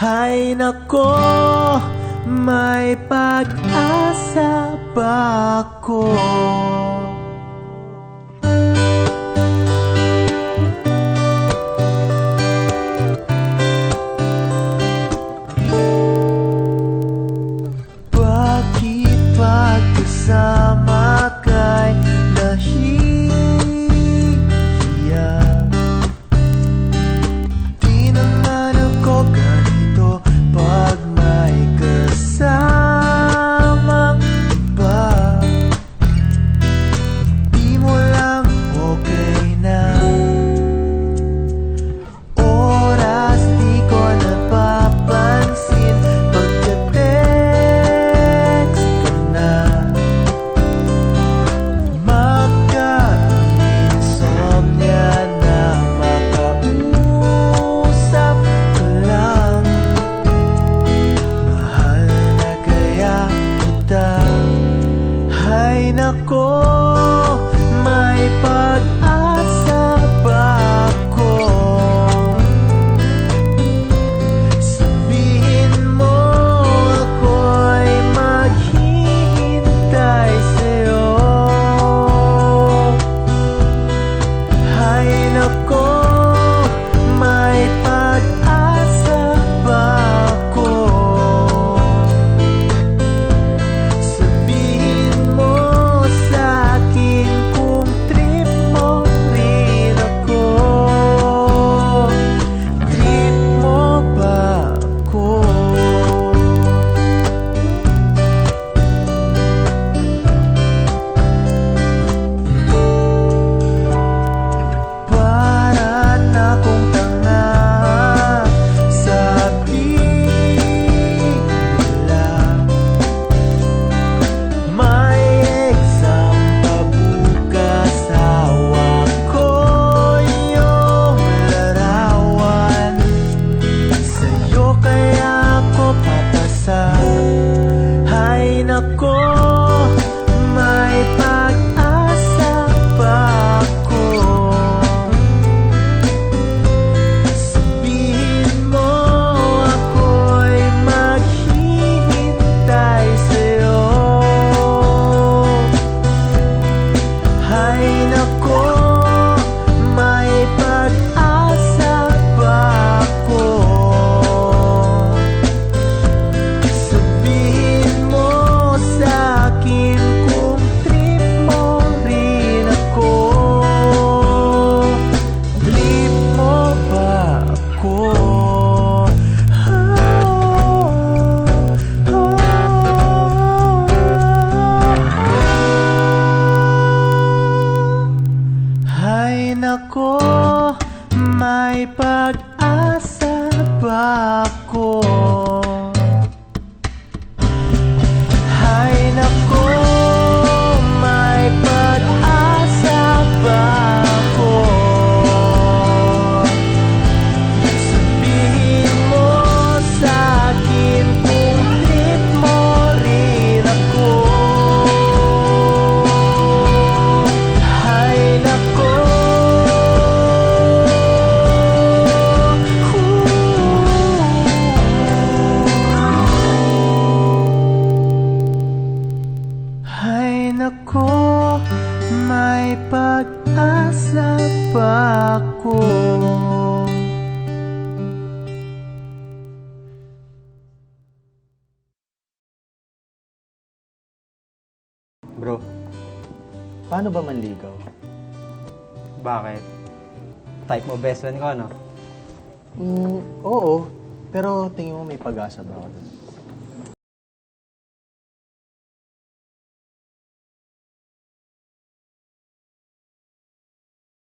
Hay nako, may pag-asa ba ako? Bakit pagkasama kay nahihiya? Di naman ako ganito pag may kasamang iba. Di mo lang okay na. Oras di ko napapansin, pagka-text ko na. Magka-insomnia na, makausap ko lang. Mahal na kaya kita. Hay nako, may pag-asa ba ako? Sabihin mo ako'y maghihintay sa'yo. Hay nako, may pag-asa ba ako? Sabihin mo sa'kin kung trip mo rin ako. Trip mo ba ako? Para na kung tanga sa bigla. May exam pa bukas, hawak ko yung larawan. Sa'yo kaya ako papasa. Hay nako, may pag-asa ba ako? Sabihin mo ako'y maghihintay sa'yo. Hay nako, may pag-asa ba ako? Sabihin mo sa'kin kung trip mo rin ako. Trip mo ba ako? Hay nako, may pag-asa ba ako? Hay nako, may pag-asa ba ako? Sabihin mo sa'kin kung trip mo rin ako. Hay nako, hay nako, may pag-asa ba ako? Bro, paano ba manligaw? Bakit? Type mo best friend ko, no? Oo, pero tingin mo may pag-asa ba ako dun?